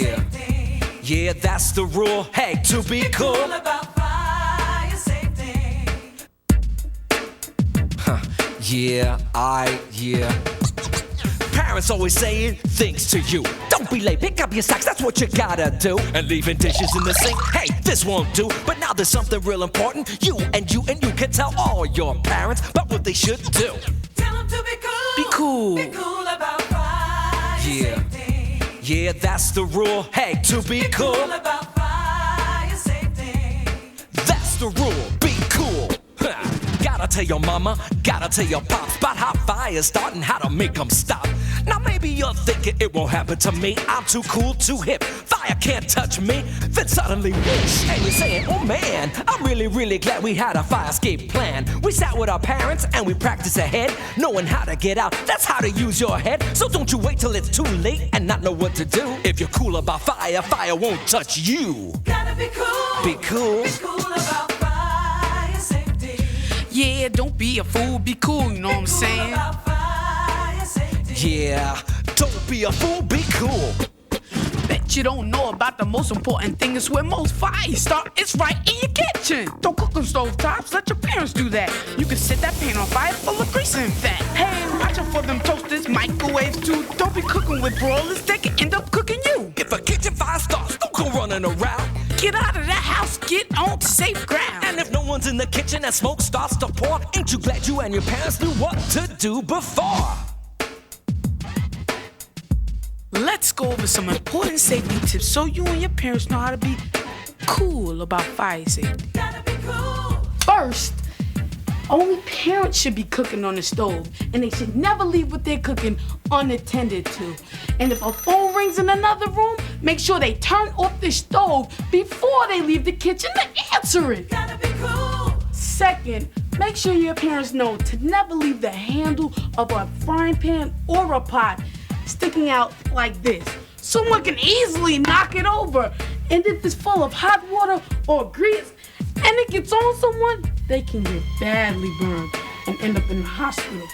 safety. Yeah, that's the rule. Hey, to be cool. Cool about fire safety. Yeah. Parents always saying things to you. Don't be late, pick up your socks, that's what you gotta do. And leaving dishes in the sink, hey, this won't do. But now there's something real important. You can tell all your parents about what they should do. Tell them to be cool. Be cool. Be cool about fire safety. Yeah, that's the rule. Hey, to be cool. Cool about fire safety. That's the rule. Be cool. Gotta tell your mama, gotta tell your pops about how fire's starting, how to make them stop. Now maybe you're thinking it won't happen to me. I'm too cool, too hip. Fire can't touch me. Then suddenly, whoosh, and you're saying, oh man, I'm really glad we had a fire escape plan. We sat with our parents and we practiced ahead, knowing how to get out. That's how to use your head. So don't you wait till it's too late and not know what to do. If you're cool about fire, fire won't touch you. Gotta be cool. Be cool. Be cool about fire safety. Yeah, don't be a fool, be cool, you know what I'm saying? About fire safety. Yeah, don't be a fool, be cool. Bet you don't know about the most important thing is where most fires start. It's right in your kitchen. Don't cook on stove tops, let your parents do that. You can set that pan on fire full of grease and fat. Hey, watch out for them toasters, microwaves too. Don't be cooking with broilers, they can end up cooking you. If a kitchen fire starts, don't go running around. Get out of that house, get on safe ground. And if no one's in the kitchen and smoke starts to pour, ain't you glad you and your parents knew what to do before? Let's go over some important safety tips so you and your parents know how to be cool about fire safety. Gotta be cool. First, only parents should be cooking on the stove, and they should never leave what they're cooking unattended to. And if a phone rings in another room, make sure they turn off the stove before they leave the kitchen to answer it. Gotta be cool. Second, make sure your parents know to never leave the handle of a frying pan or a pot sticking out like this. Someone can easily knock it over. And if it's full of hot water or grease and it gets on someone, they can get badly burned and end up in the hospital.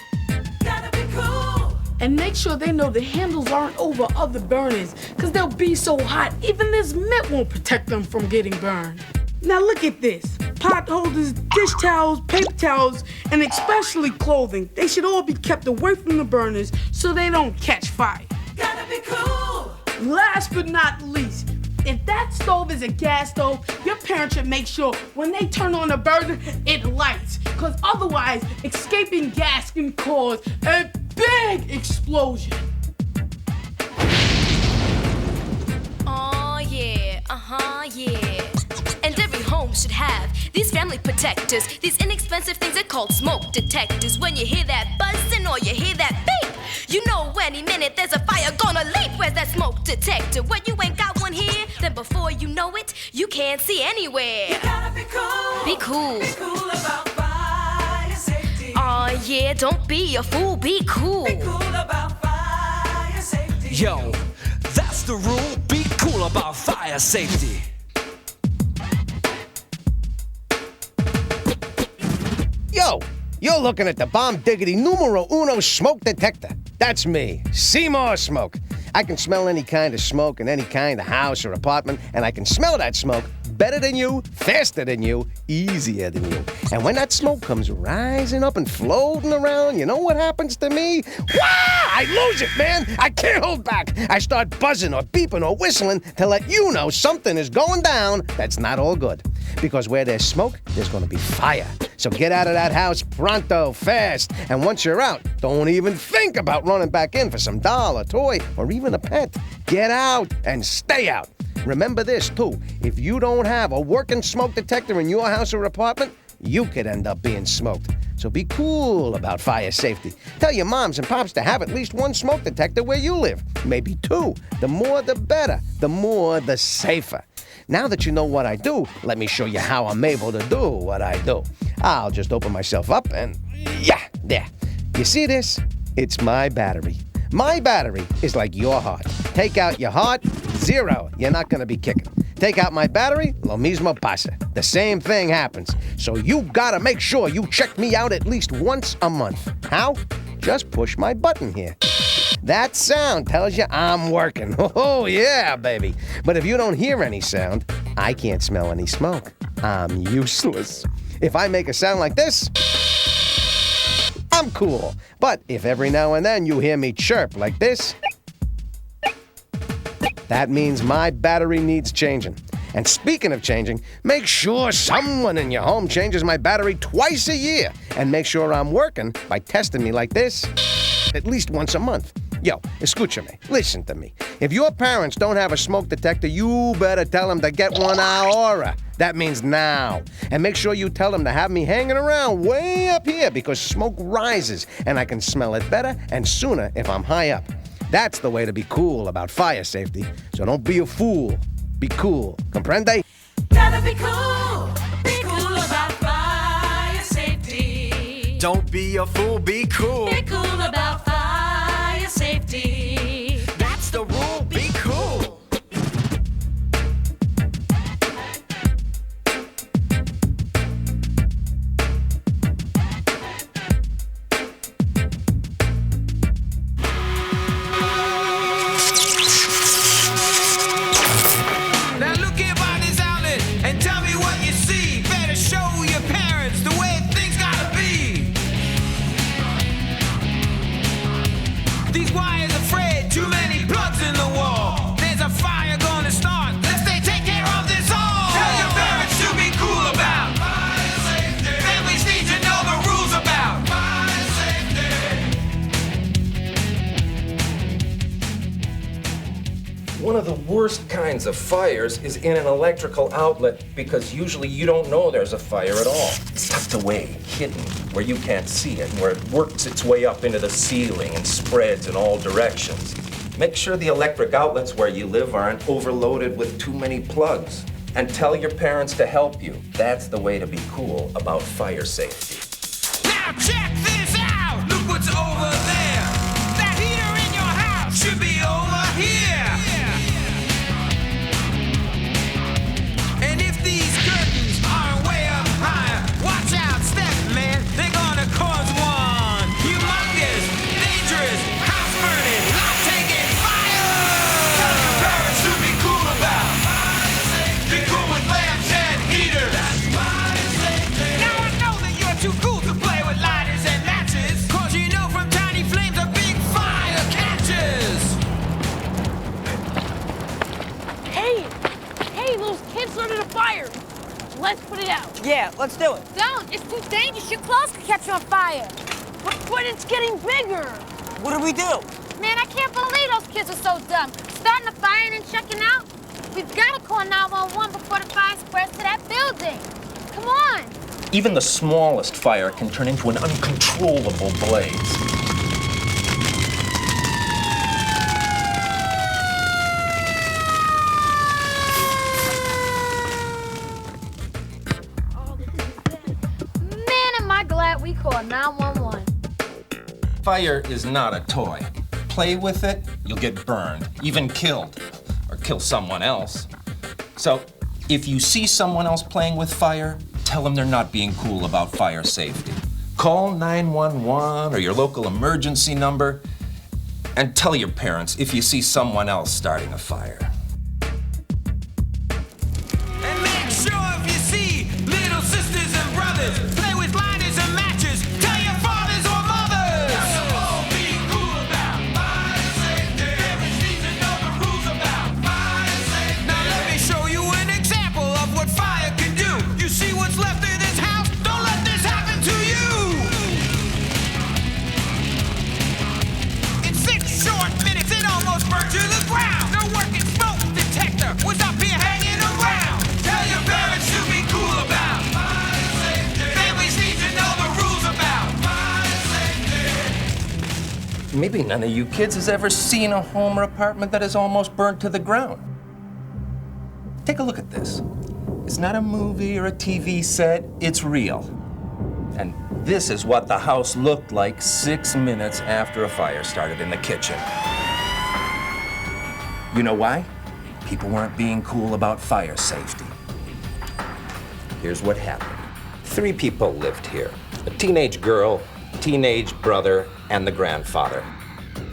Gotta be cool. And make sure they know the handles aren't over other burners, because they'll be so hot, even this mitt won't protect them from getting burned. Now look at this. Pot holders, dish towels, paper towels, and especially clothing. They should all be kept away from the burners so they don't catch fire. Gotta be cool. Last but not least, if that stove is a gas stove, your parents should make sure when they turn on the burner, it lights. Because otherwise, escaping gas can cause a big explosion. Oh yeah, yeah. And every home should have these family protectors, these inexpensive things are called smoke detectors. When you hear that buzzing or you hear that beep, you know any minute there's a fire gonna leap. Where's that smoke detector? When you ain't got one here, then before you know it, you can't see anywhere. You gotta be cool. Be cool. Be cool about fire safety. Oh yeah, don't be a fool, be cool. Be cool about fire safety. Yo, that's the rule. Be cool about fire safety. Yo, you're looking at the bomb diggity numero uno smoke detector. That's me, Seymour Smoke. I can smell any kind of smoke in any kind of house or apartment, and I can smell that smoke better than you, faster than you, easier than you. And when that smoke comes rising up and floating around, you know what happens to me? Wah! I lose it, man. I can't hold back. I start buzzing or beeping or whistling to let you know something is going down that's not all good. Because where there's smoke, there's going to be fire. So get out of that house pronto, fast. And once you're out, don't even think about running back in for some doll, a toy, or even a pet. Get out and stay out. Remember this, too. If you don't have a working smoke detector in your house or apartment, you could end up being smoked. So be cool about fire safety. Tell your moms and pops to have at least one smoke detector where you live. Maybe two. The more, the better. The more, the safer. Now that you know what I do, let me show you how I'm able to do what I do. I'll just open myself up and, yeah, there. You see this? It's my battery. My battery is like your heart. Take out your heart, zero. You're not going to be kicking. Take out my battery, lo mismo pasa. The same thing happens. So you gotta make sure you check me out at least once a month. How? Just push my button here. That sound tells you I'm working. Oh, yeah, baby. But if you don't hear any sound, I can't smell any smoke. I'm useless. If I make a sound like this, I'm cool. But if every now and then you hear me chirp like this, that means my battery needs changing. And speaking of changing, make sure someone in your home changes my battery twice a year. And make sure I'm working by testing me like this at least once a month. Yo, escúchame, listen to me. If your parents don't have a smoke detector, you better tell them to get one ahora. That means now. And make sure you tell them to have me hanging around way up here because smoke rises and I can smell it better and sooner if I'm high up. That's the way to be cool about fire safety. So don't be a fool. Be cool. Comprende? Gotta be cool. Be cool about fire safety. Don't be a fool, be cool. Be cool about fire safety. That's the rule, be cool. Now look here by this outlet and tell me what you see. Better show your parents the way things gotta be. These wires are frayed, too many plugs in the wall. There's a fire gonna start. Let's take care of this all. Tell your parents to be cool about fire safety. Families need to know the rules about fire safety. One of the worst kinds of fires is in an electrical outlet because usually you don't know there's a fire at all. It's tucked away, hidden, where you can't see it, where it works its way up into the ceiling and spreads in all directions. Make sure the electric outlets where you live aren't overloaded with too many plugs. And tell your parents to help you. That's the way to be cool about fire safety. Now check this out. Look what's over there. That heater in your house should be over here. And if these curtains are way up higher, watch out, step man. They're gonna cause one humongous, dangerous, house-burning, life-taking fire. Tell your parents to be cool about fire safety. Be cool with lamps and heaters. That's fire safety. Now I know that you're too cool to play with lighters and matches, 'cause you know from tiny flames a big fire catches. Hey, those kids started a fire. Let's put it out. Yeah, let's do it. Don't! It's too dangerous. Your clothes could catch on fire. But it's getting bigger. What do we do? Man, I can't believe those kids are so dumb. Starting a fire and then checking out? We've got to call 911 before the fire spreads to that building. Come on. Even the smallest fire can turn into an uncontrollable blaze. Man, am I glad we called 911. Fire is not a toy. Play with it, you'll get burned, even killed, or kill someone else. So, if you see someone else playing with fire, tell them they're not being cool about fire safety. Call 911 or your local emergency number, and tell your parents if you see someone else starting a fire. And make sure if you see little sisters and brothers play with lighters and matches, tell your fathers or mothers. Be cool about fire safety. Parents need to know the rules about fire safety. Now let me show you an example of what fire can do. You see what's left in this house? Don't let this happen to you. In 6 short minutes, it almost burned to the ground. No working smoke detector was up here hanging around. Tell your parents to be cool about fire safety. Families need to know the rules about fire safety. Maybe none of you kids has ever seen a home or apartment that is almost burnt to the ground. Take a look at this. It's not a movie or a TV set, it's real. And this is what the house looked like 6 minutes after a fire started in the kitchen. You know why? People weren't being cool about fire safety. Here's what happened. 3 people lived here. A teenage girl, teenage brother, and the grandfather.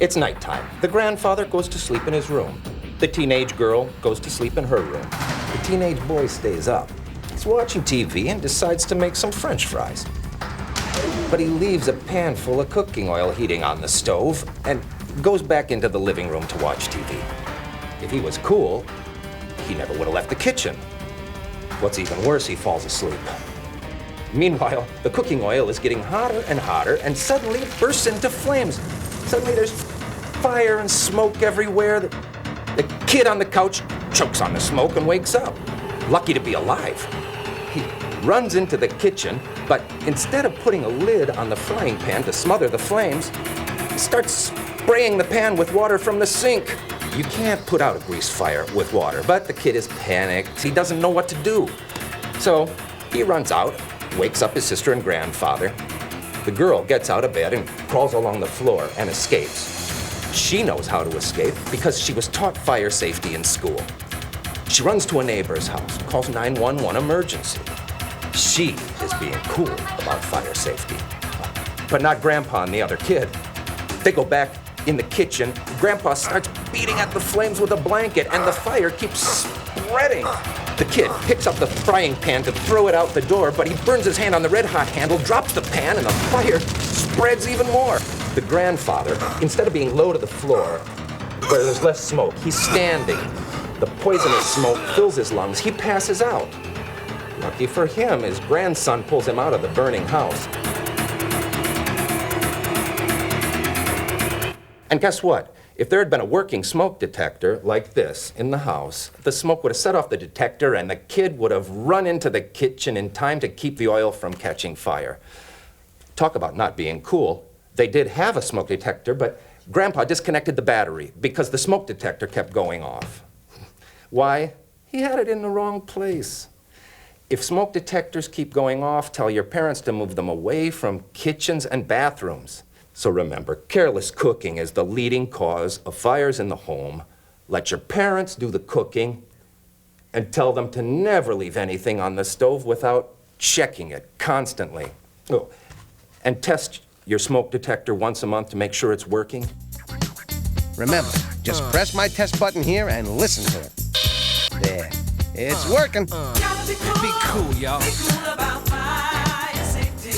It's nighttime. The grandfather goes to sleep in his room. The teenage girl goes to sleep in her room. The teenage boy stays up. He's watching TV and decides to make some French fries. But he leaves a pan full of cooking oil heating on the stove and goes back into the living room to watch TV. If he was cool, he never would have left the kitchen. What's even worse, he falls asleep. Meanwhile, the cooking oil is getting hotter and suddenly it bursts into flames. Suddenly there's fire and smoke everywhere. The kid on the couch chokes on the smoke and wakes up, lucky to be alive. He runs into the kitchen, but instead of putting a lid on the frying pan to smother the flames, he starts spraying the pan with water from the sink. You can't put out a grease fire with water, but the kid is panicked. He doesn't know what to do. So he runs out, wakes up his sister and grandfather. The girl gets out of bed and crawls along the floor and escapes. She knows how to escape because she was taught fire safety in school. She runs to a neighbor's house, calls 911 emergency. She is being cool about fire safety. But not Grandpa and the other kid. They go back in the kitchen. Grandpa starts beating at the flames with a blanket, and the fire keeps spreading. The kid picks up the frying pan to throw it out the door, but he burns his hand on the red-hot handle, drops the pan, and the fire spreads even more. The grandfather, instead of being low to the floor, where there's less smoke, he's standing. The poisonous smoke fills his lungs. He passes out. Lucky for him, his grandson pulls him out of the burning house. And guess what? If there had been a working smoke detector like this in the house, the smoke would have set off the detector and the kid would have run into the kitchen in time to keep the oil from catching fire. Talk about not being cool. They did have a smoke detector, but Grandpa disconnected the battery because the smoke detector kept going off. Why? He had it in the wrong place. If smoke detectors keep going off, tell your parents to move them away from kitchens and bathrooms. So remember, careless cooking is the leading cause of fires in the home. Let your parents do the cooking and tell them to never leave anything on the stove without checking it constantly. Oh, and test your smoke detector once a month to make sure it's working. Remember, just press my test button here and listen to it. There. It's working. Be cool, y'all. Be cool about fire safety.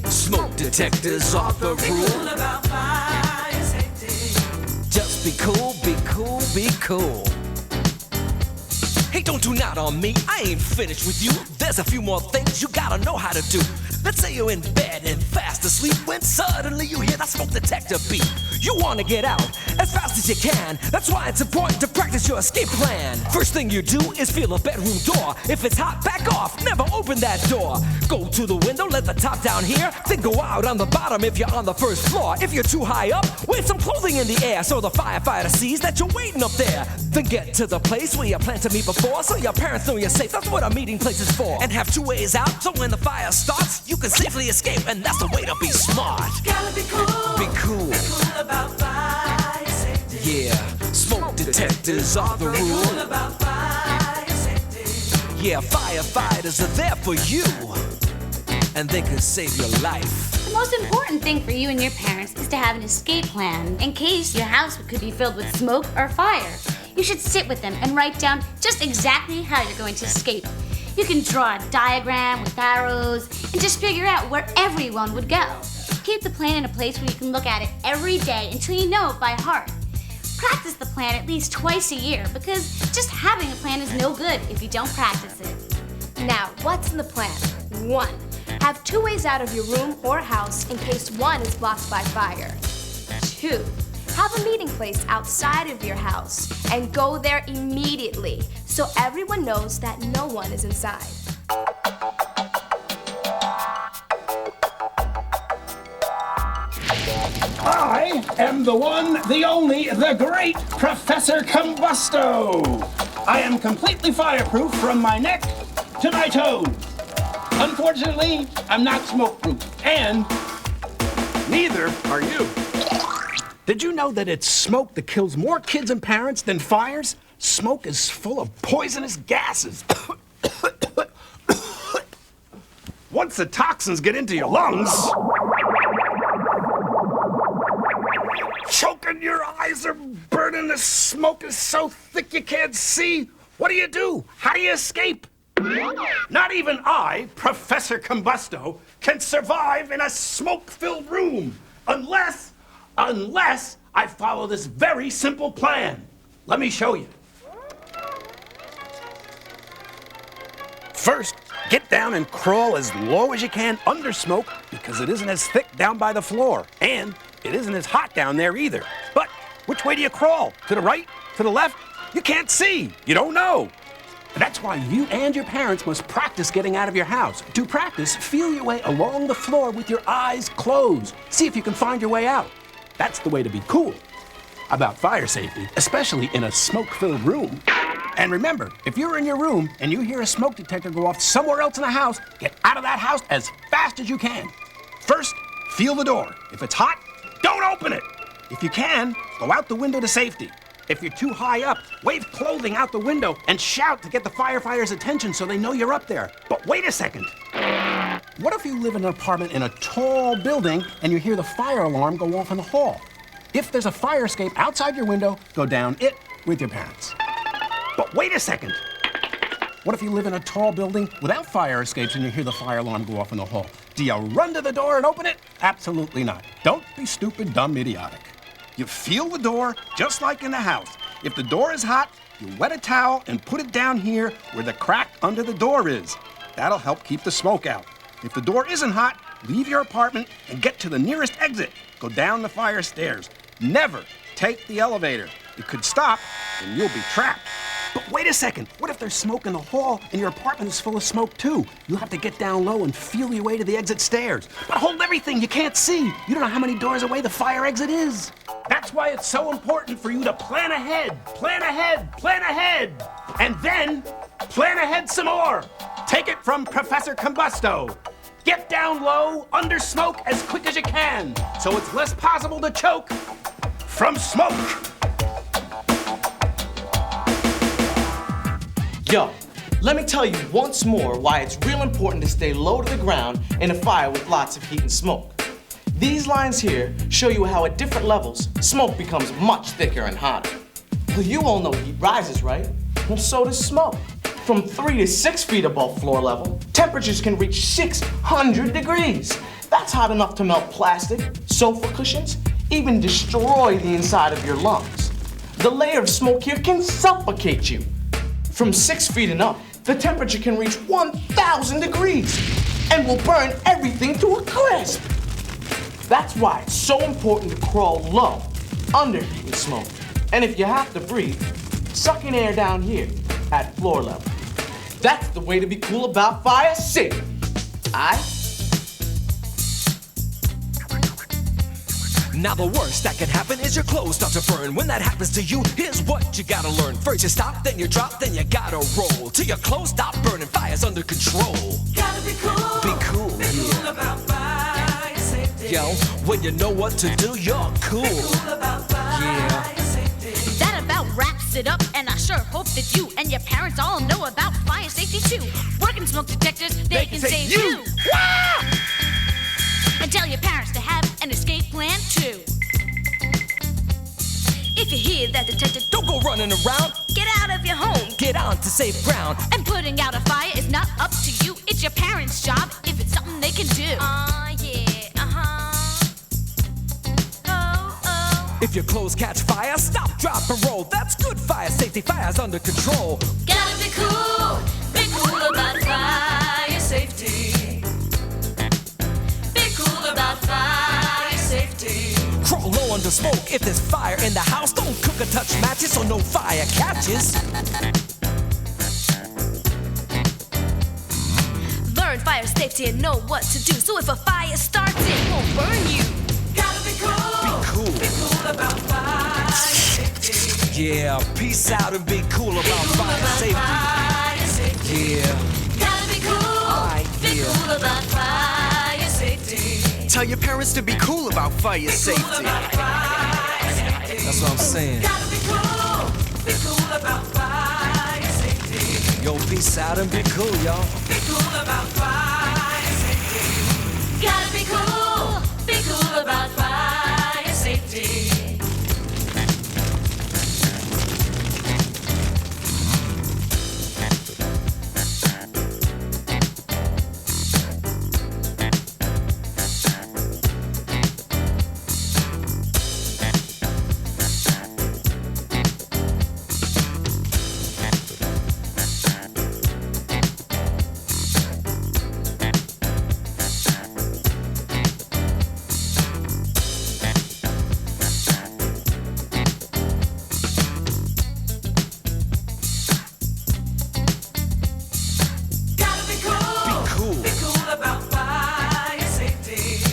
Smoke detectors are the Be rule. cool about fire safety. Just be cool, be cool, be cool. Hey, don't do not on me. I ain't finished with you. There's a few more things you gotta know how to do. Let's say you're in bed and fast asleep when suddenly you hear that smoke detector beep. You wanna get out as fast as you can. That's why it's important to practice your escape plan. First thing you do is feel a bedroom door. If it's hot, back off. Never open that door. Go to the window, let the top down here. Then go out on the bottom if you're on the first floor. If you're too high up, wave some clothing in the air so the firefighter sees that you're waiting up there. Then get to the place where you plan to meet before so your parents know you're safe. That's what a meeting place is for. And have two ways out so when the fire starts, you can safely escape, and that's the way to be smart. Gotta be cool. Be cool. Be cool about fire safety. Yeah, smoke detectors are the Be cool rule. about fire safety. Yeah, firefighters are there for you, and they can save your life. The most important thing for you and your parents is to have an escape plan in case your house could be filled with smoke or fire. You should sit with them and write down just exactly how you're going to escape. You can draw a diagram with arrows and just figure out where everyone would go. Keep the plan in a place where you can look at it every day until you know it by heart. Practice the plan at least twice a year because just having a plan is no good if you don't practice it. Now, what's in the plan? 1. Have 2 ways out of your room or house in case one is blocked by fire. 2. Have a meeting place outside of your house and go there immediately so everyone knows that no one is inside. I am the one, the only, the great Professor Combusto. I am completely fireproof from my neck to my toes. Unfortunately, I'm not smoke-proof, and neither are you. Did you know that it's smoke that kills more kids and parents than fires? Smoke is full of poisonous gases. Once the toxins get into your lungs, choking your are burning. The smoke is so thick you can't see. What do? How do you escape? Not even I, Professor Combusto, can survive in a smoke-filled room unless I follow this very simple plan. Let me show you. First, get down and crawl as low as you can under smoke because it isn't as thick down by the floor, and it isn't as hot down there either. But which way do you crawl? To the right? To the left? You can't see. You don't know. That's why you and your parents must practice getting out of your house. To practice, feel your way along the floor with your eyes closed. See if you can find your way out. That's the way to be cool about fire safety, especially in a smoke-filled room. And remember, if you're in your room and you hear a smoke detector go off somewhere else in the house, get out of that house as fast as you can. First, feel the door. If it's hot, don't open it. If you can, go out the window to safety. If you're too high up, wave clothing out the window and shout to get the firefighters' attention so they know you're up there. But wait a second. What if you live in an apartment in a tall building and you hear the fire alarm go off in the hall? If there's a fire escape outside your window, go down it with your parents. But wait a second. What if you live in a tall building without fire escapes and you hear the fire alarm go off in the hall? Do you run to the door and open it? Absolutely not. Don't be stupid, dumb, idiotic. You feel the door just like in the house. If the door is hot, you wet a towel and put it down here where the crack under the door is. That'll help keep the smoke out. If the door isn't hot, leave your apartment and get to the nearest exit. Go down the fire stairs. Never take the elevator. It could stop and you'll be trapped. But wait a second. What if there's smoke in the hall and your apartment is full of smoke too? You'll have to get down low and feel your way to the exit stairs. But hold everything. You can't see. You don't know how many doors away the fire exit is. That's why it's so important for you to plan ahead, plan ahead, plan ahead, and then plan ahead some more. Take it from Professor Combusto. Get down low, under smoke as quick as you can, so it's less possible to choke from smoke. Yo, let me tell you once more why it's real important to stay low to the ground in a fire with lots of heat and smoke. These lines here show you how at different levels, smoke becomes much thicker and hotter. Well, you all know heat rises, right? Well, so does smoke. From 3 to 6 feet above floor level, temperatures can reach 600 degrees. That's hot enough to melt plastic, sofa cushions, even destroy the inside of your lungs. The layer of smoke here can suffocate you. From 6 feet and up, the temperature can reach 1,000 degrees and will burn everything to a crisp. That's why it's so important to crawl low, under heat and smoke. And if you have to breathe, suck in air down here at floor level. That's the way to be cool about fire safety. Aight? Now the worst that can happen is your clothes start to burn. When that happens to you, here's what you gotta learn. First you stop, then you drop, then you gotta roll till your clothes stop burning, fire's under control. Gotta be cool. Be cool, Be cool about fire safety. Yo, when you know what to do, you're cool. Be cool about fire safety. That about wraps it up, and I sure hope that you and your parents all know about fire safety too. Working smoke detectors, they can save you. And tell your parents to have an escape plan too. If you hear that detector, Don't go running around, get out of your home. get on to safe ground. And putting out a fire is not up to you. It's your parents' job if it's something they can do. Yeah, oh. If your clothes catch fire, stop, drop, and roll. That's good fire safety, fire's under control. Gotta be cool about fire safety. Be cool about fire safety. Crawl low under smoke if there's fire in the house. Don't cook or touch matches so no fire catches. Learn fire safety and know what to do. So if a fire starts, it won't burn you. Gotta be cool. Be cool. Be cool about fire safety. Yeah, peace out and be cool about fire safety. Fire safety. Yeah. Gotta be cool. Be cool about fire safety. Tell your parents to be cool about fire safety. That's what I'm saying. Gotta be cool about fire safety. Yo, peace out and be cool, y'all. Be cool about fire safety. Gotta be cool about fire safety.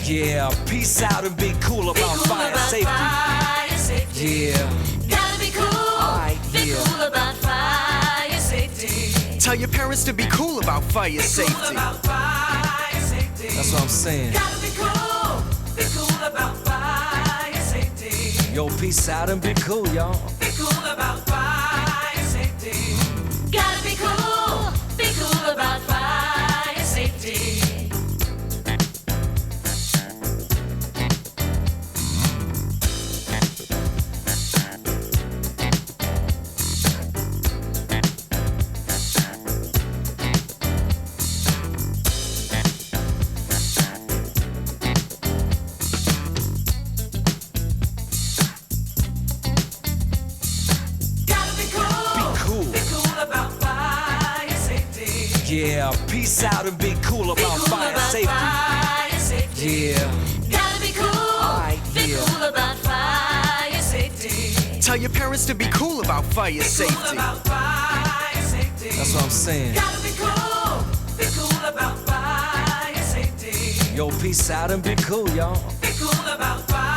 Yeah, peace out and be cool about fire safety. Yeah. Gotta be cool. Be cool about fire safety. Tell your parents to be cool about fire safety. That's what I'm saying. Gotta be cool. Be cool about fire safety. Yo, peace out and be cool, y'all. Be cool about fire safety. Gotta be cool. Be cool about fire safety. Yeah, peace out and be cool about fire safety. Yeah. Gotta be cool. Be cool about fire safety. Tell your parents to be cool about fire safety. That's what I'm saying. Gotta be cool. Be cool about fire safety. Yo, peace out and be cool, y'all. Be cool about fire.